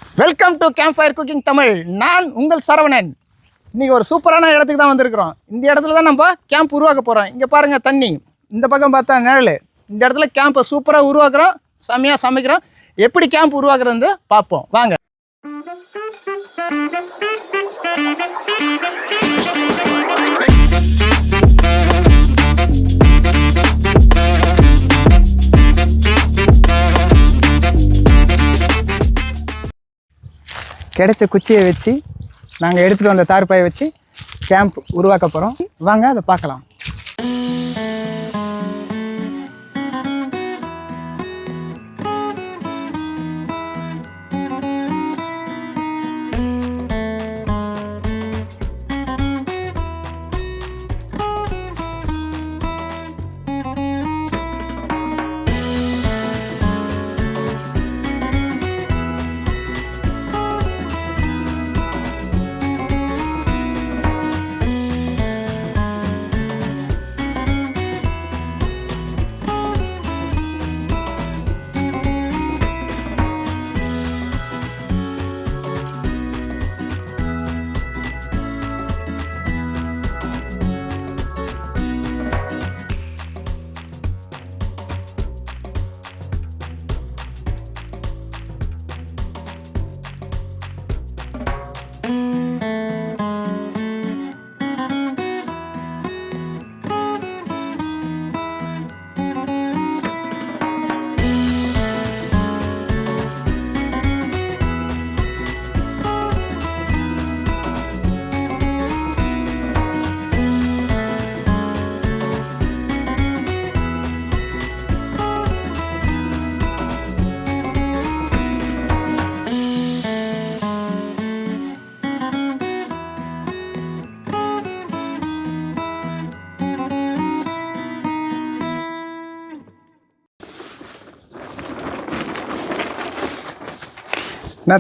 Welcome to camp fire cooking Tamil. நான் உங்கள் சரவணன். இன்றைக்கி ஒரு சூப்பரான இடத்துக்கு தான் வந்திருக்கிறோம். இந்த இடத்துல தான் நம்ம கேம்ப் உருவாக்க போகிறோம். இங்கே பாருங்கள் தண்ணி, இந்த பக்கம் பார்த்தா நிழல். இந்த இடத்துல கேம்பை சூப்பராக உருவாக்குறோம், செம்மையாக சமைக்கிறோம். எப்படி கேம்ப் உருவாக்குறது பார்ப்போம் வாங்க. கிடைச்ச குச்சியை வச்சு நாங்கள் எடுத்துகிட்டு வந்த தார்பாயை வச்சு கேம்ப் உருவாக்க போகிறோம். வாங்க அதை பார்க்கலாம்.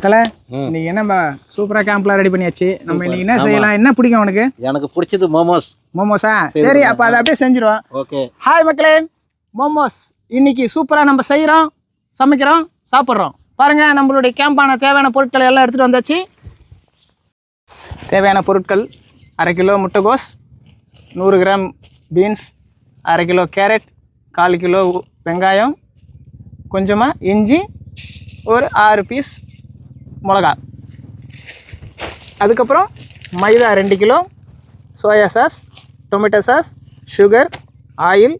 தலை இன்னைக்கு என்ன சூப்பரா கேம்ப்லாம் ரெடி பண்ணியாச்சு. நம்ம இன்னைக்கு என்ன செய்யலாம்? என்ன பிடிக்கும் உனக்கு? எனக்கு பிடிச்சது மோமோஸ். மோமோஸா? சரி, அப்போ அதை அப்படியே செஞ்சிருவோம். ஓகே. ஹாய் மக்களே, மோமோஸ் இன்னைக்கு சூப்பராக நம்ம செய்கிறோம், சமைக்கிறோம், சாப்பிட்றோம். பாருங்க, நம்மளுடைய கேம்பான தேவையான பொருட்களை எல்லாம் எடுத்துகிட்டு வந்தாச்சு. தேவையான பொருட்கள்: 1/2 கிலோ முட்டைகோஸ், 100 gram beans, 1/2 kilo carrot, 1/4 kilo வெங்காயம், கொஞ்சமாக இஞ்சி, ஒரு 6 பீஸ் மிளகா. அதுக்கப்புறம் மைதா 2 kilo, soya sauce, tomato sauce, sugar, oil,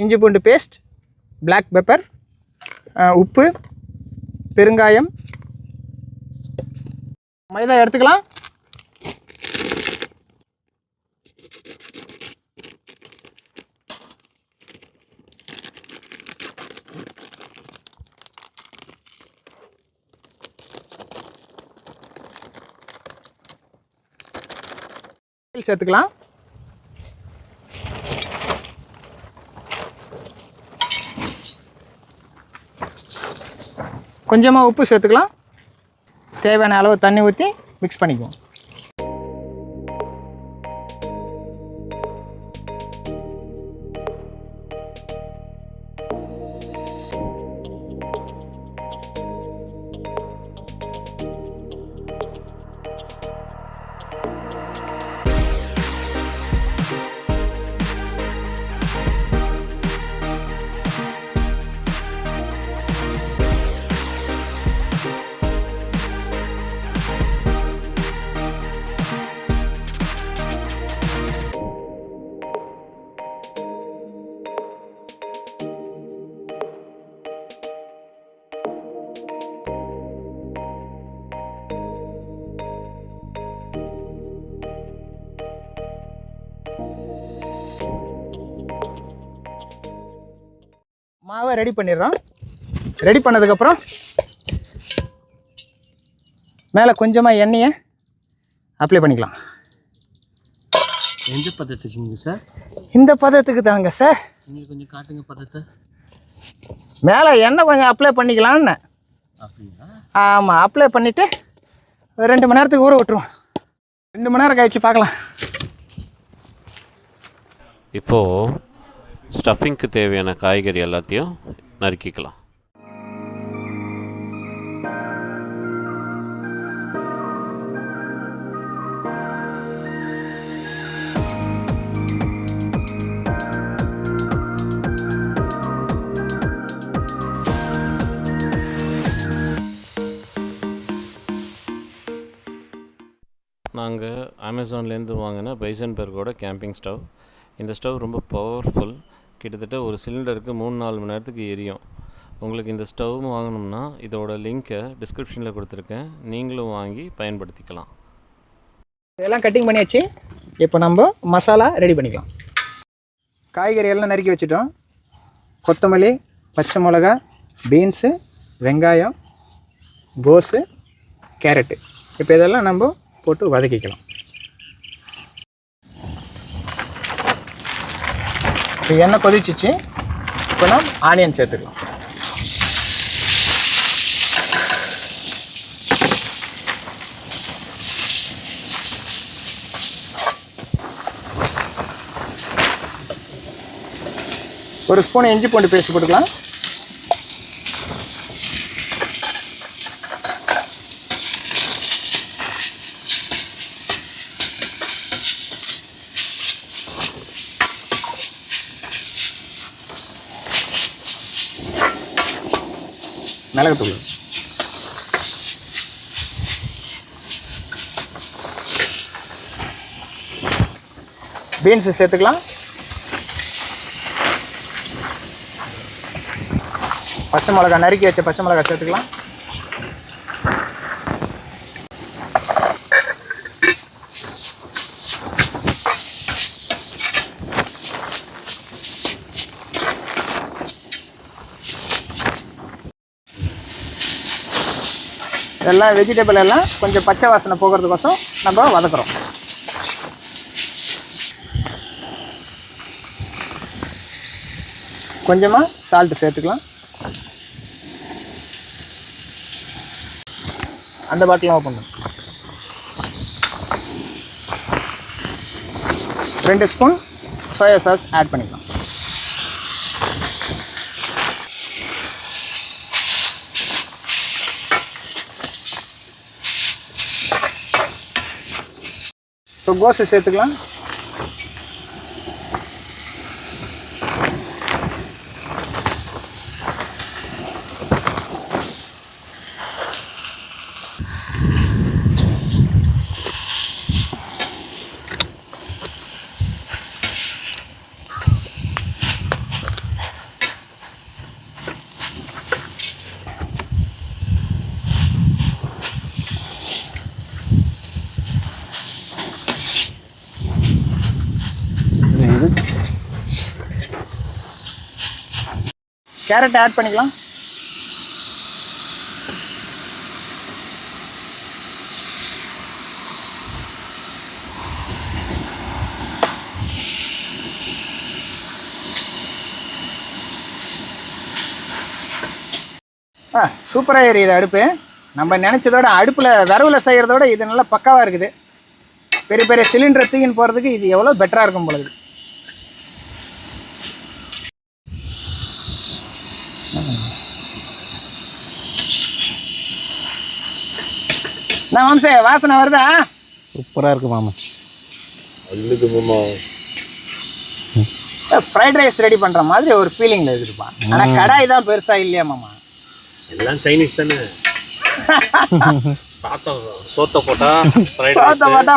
இஞ்சி பூண்டு பேஸ்ட், பிளாக் பெப்பர், உப்பு, பெருங்காயம். மைதா எடுத்துக்கலாம். சேர்த்துக்கலாம். கொஞ்சமாக உப்பு சேர்த்துக்கலாம். தேவையான அளவு தண்ணி ஊற்றி மிக்ஸ் பண்ணிக்குவோம். மாவை ரெடி பண்ணிடுறோம். ரெடி பண்ணதுக்கப்புறம் மேலே கொஞ்சமாக எண்ணெயை அப்ளை பண்ணிக்கலாம். எந்த பதத்துக்குங்க சார்? இந்த பதத்துக்கு தாங்க சார். நீங்கள் கொஞ்சம் காட்டுங்க பதத்தை. மேலே எண்ணெய் கொஞ்சம் அப்ளை பண்ணிக்கலான்னு. அப்படிங்களா? ஆமாம், அப்ளை பண்ணிவிட்டு 2 மணி நேரத்துக்கு ஊற விட்டுருவோம். 2 மணி நேரம் கழிச்சு பார்க்கலாம். இப்போது ஸ்டஃபிங்க்கு தேவையான காய்கறி எல்லாத்தையும் நறுக்கிக்கலாம். நாங்கள் அமேசான்லேருந்து வாங்கின பைசன்பெர்கோட கேம்பிங் ஸ்டவ். இந்த ஸ்டவ் ரொம்ப பவர்ஃபுல். கிட்டத்தட்ட ஒரு சிலிண்டருக்கு 3-4 மணி நேரத்துக்கு எரியும். உங்களுக்கு இந்த ஸ்டவ் வாங்கணும்னா இதோட லிங்க்கை டிஸ்கிரிப்ஷனில் கொடுத்துருக்கேன். நீங்களும் வாங்கி பயன்படுத்திக்கலாம். இதெல்லாம் கட்டிங் பண்ணியாச்சு. இப்போ நம்ம மசாலா ரெடி பண்ணிக்கலாம். காய்கறி எல்லாம் நறுக்கி வச்சுட்டோம். கொத்தமல்லி, பச்சை மிளகா, பீன்ஸு, வெங்காயம், கோஸு, கேரட்டு. இப்போ இதெல்லாம் நம்ம போட்டு வதக்கிக்கலாம். இப்போ எண்ணெய் கொதிச்சிச்சு. இப்போ நம்ம ஆனியன் சேர்த்துக்கலாம். ஒரு ஸ்பூன் இஞ்சி பூண்டு பேஸ்ட் போட்டுக்கலாம். மிளகுத்தூள், பீன்ஸு சேர்த்துக்கலாம். பச்சை மிளகா, நறுக்கி வச்ச பச்சை மிளகா சேர்த்துக்கலாம். எல்லாம் வெஜிடபிள் எல்லாம் கொஞ்சம் பச்சை வாசனை போகிறதுக்கோசம் நம்ம வதக்குறோம். கொஞ்சமாக சால்ட்டு சேர்த்துக்கலாம். அந்த பாட்டில் ஓப்பன் பண்ணும். 2 ஸ்பூன் சோயா சாஸ் ஆட் பண்ணிக்கலாம். இப்போ கோஸு சேர்த்துக்கலாம். கேரட் ஆட் பண்ணிக்கலாம். சூப்பராக எரியுது அடுப்பு. நம்ம நினச்சதோட அடுப்பில் விரவில் செய்கிறதோட இது நல்லா பக்காவாக இருக்குது. பெரிய பெரிய சிலிண்டர் தூக்கின்னு போகிறதுக்கு இது எவ்வளோ பெட்டராக இருக்கும் பொழுது. நான் மாம்சே வாசனை வருதா? சூப்பராக இருக்கு மாமா. அல்லுது மாமா. ஃப்ரைட் ரைஸ் ரெடி பண்ணுற மாதிரி ஒரு ஃபீலிங்கில் இருக்குதுப்பா. ஆனால் கடாய் தான் பெருசாக இல்லையா மாமா? எல்லாம் சைனீஸ் தானே. சோத்தை போட்டா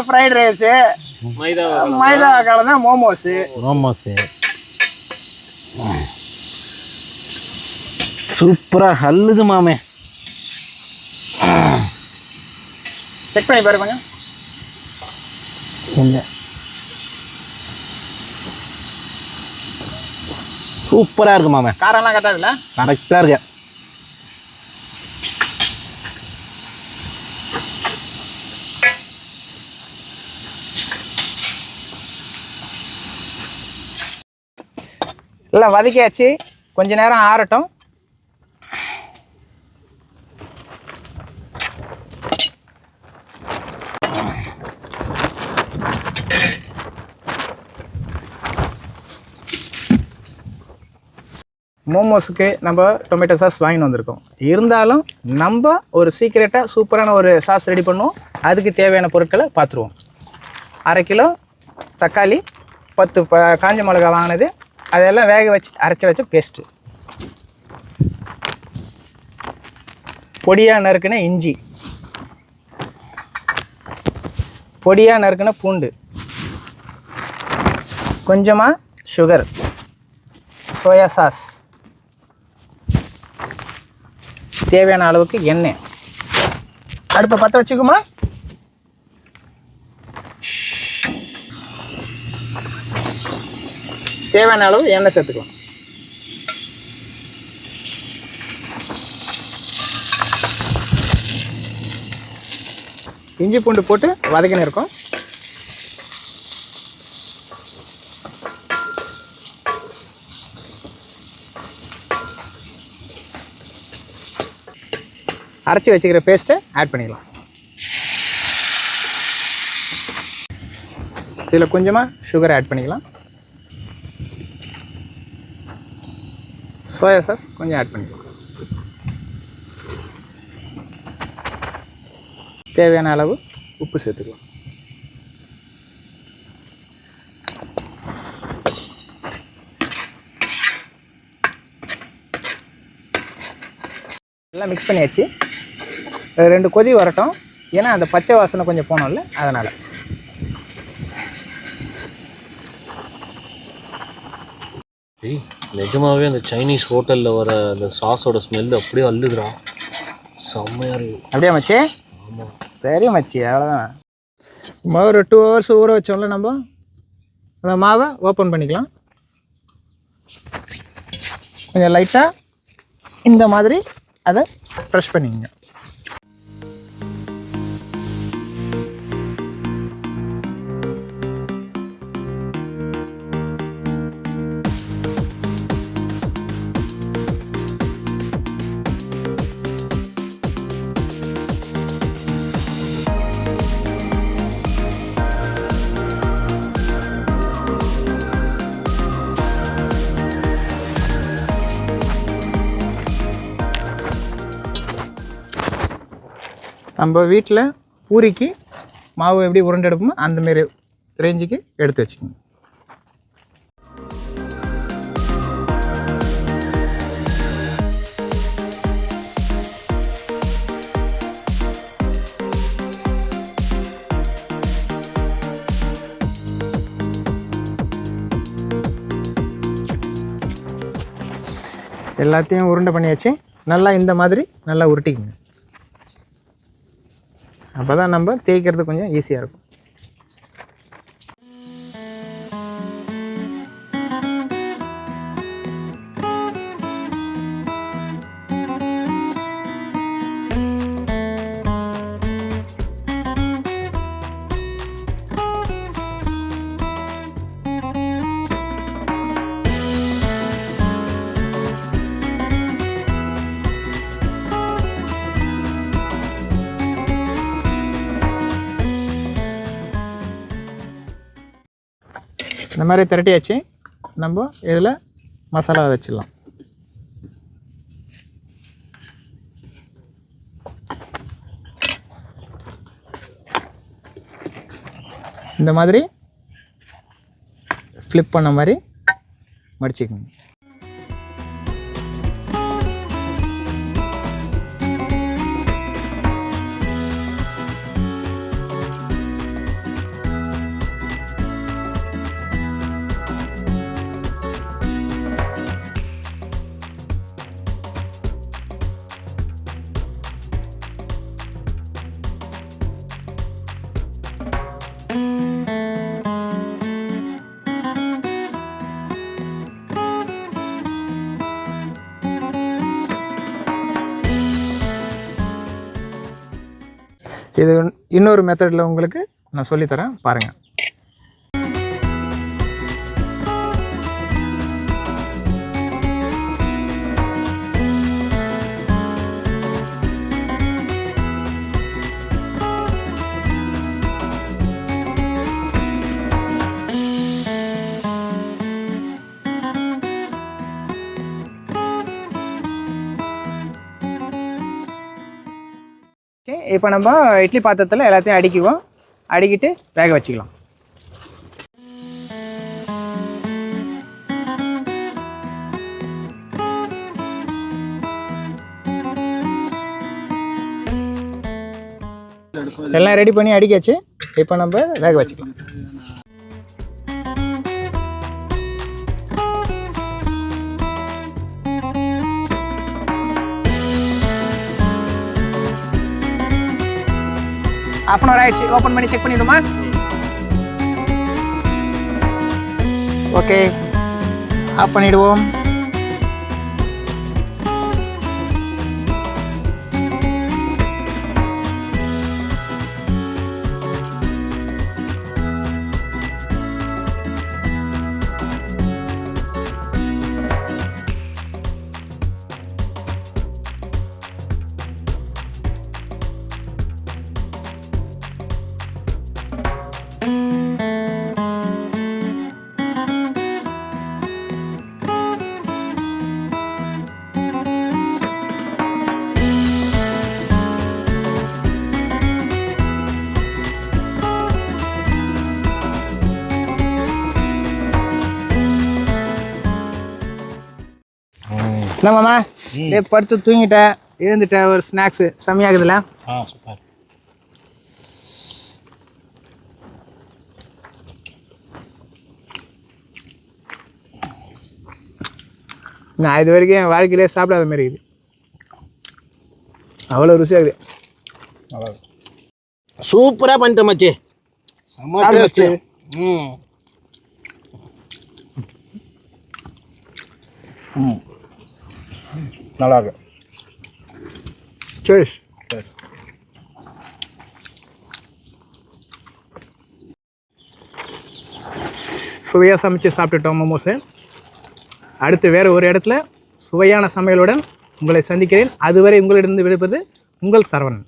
ஃப்ரைட் ரைஸு, மைதா கலந்தா மோமோஸு. சூப்பராக அல்லுது மாமே. செக் பண்ணி பாருங்க கொஞ்சம். சூப்பராக இருக்கு மாமே. காரம்லாம் கரெக்டாக இருக்குல்ல? கரெக்டாக இருக்கு. எல்லாம் வதக்கியாச்சு. கொஞ்ச நேரம் ஆறட்டும். மோமோஸுக்கு நம்ம டொமேட்டோ சாஸ் வாங்கிட்டு வந்திருக்கோம். இருந்தாலும் நம்ம ஒரு சீக்கிரட்டாக சூப்பரான ஒரு சாஸ் ரெடி பண்ணுவோம். அதுக்கு தேவையான பொருட்களை பார்த்துருவோம். 1/2 கிலோ தக்காளி, 10 காஞ்ச மிளகா வாங்கினது, அதெல்லாம் வேக வச்சு அரைச்சி வச்ச பேஸ்ட்டு, பொடியாக நறுக்குன இஞ்சி, பொடியாக நறுக்கின பூண்டு, கொஞ்சமாக சுகர், சோயா சாஸ், தேவையான அளவுக்கு எண்ணெய். அடுப்பை பற்ற வச்சுக்குமா. தேவையான அளவு எண்ணெய் சேர்த்துக்கலாம். இஞ்சி பூண்டு போட்டு வதக்கின்னு இருக்கோம். அரைச்சி வச்சுக்கிற பேஸ்ட்டை ஆட் பண்ணிக்கலாம். இதில் கொஞ்சமாக சுகர் ஆட் பண்ணிக்கலாம். சோயா சாஸ் கொஞ்சம் ஆட் பண்ணிக்கலாம். தேவையான அளவு உப்பு சேர்த்துக்கலாம். எல்லாம் மிக்ஸ் பண்ணியாச்சு. 2 கொதி வரட்டும், ஏன்னா அந்த பச்சை வாசனை கொஞ்சம் போனோம்ல, அதனால். நிஜமாவே அந்த சைனீஸ் ஹோட்டலில் வர அந்த சாஸோட ஸ்மெல் அப்படியே அள்ளுதுடா, செம்மையாக இருக்கும். அப்படியே மச்சி? ஆமாம். சரி மச்சி, அவ்வளோதான். ஒரு 2 hours ஊற வச்சோம்ல நம்ம, அந்த மாவை ஓப்பன் பண்ணிக்கலாம். கொஞ்சம் லைட்டாக இந்த மாதிரி அதை ப்ரெஷ் பண்ணிக்கங்க. நம்ம வீட்டில் பூரிக்கு மாவு எப்படி உருண்டை எடுப்போமோ அந்தமாரி ரேஞ்சுக்கு எடுத்து வச்சுக்கோங்க. எல்லாத்தையும் உருண்டை பண்ணியாச்சு. நல்லா இந்த மாதிரி நல்லா உருட்டிக்குங்க. அப்போ தான் நம்ம தேய்க்கிறது கொஞ்சம் ஈஸியாக இருக்கும். இந்த மாதிரி திரட்டியாச்சு. நம்ம இதில் மசாலா வச்சிடலாம். இந்த மாதிரி ஃப்ளிப் பண்ண மாதிரி மடிச்சுக்கோங்க. இது இன்னொரு மெத்தடில் உங்களுக்கு நான் சொல்லித்தரேன், பாருங்கள். இப்போ நம்ம இட்லி பாத்திரத்தில் எல்லாத்தையும் அடுக்கிக்குவோம். அடுக்கிட்டு வேக வச்சுக்கலாம். எல்லாம் ரெடி பண்ணி அடுக்கியாச்சு. இப்போ நம்ம வேக வச்சுக்கலாம். half an hour ஆயிடுச்சு. ஓப்பன் பண்ணி செக் பண்ணிவிடுமா? ஓகே, ஆஃப் பண்ணிவிடுவோம். என்னம்மாம்மா, படுத்து தூங்கிட்டேன், எழுந்துட்டேன், ஒரு ஸ்நாக்ஸு செம்மையாகுதுல்ல? சூப்பர். நான் இது வரைக்கும் என் வாழ்க்கையிலே சாப்பிடாத மாதிரி இருக்குது. அவ்வளோ ருசியாகுது. சூப்பராக பண்ணிட்டேன் மச்சி. மச்சி. நல்லா இருக்கு. சரி, சுவையாக சமைச்சு சாப்பிட்டுட்டோம் மோமோஸு. அடுத்து வேறு ஒரு இடத்துல சுவையான சமையலுடன் உங்களை சந்திக்கிறேன். அதுவரை உங்களிடம் விடுப்பது உங்கள் சரவணன்.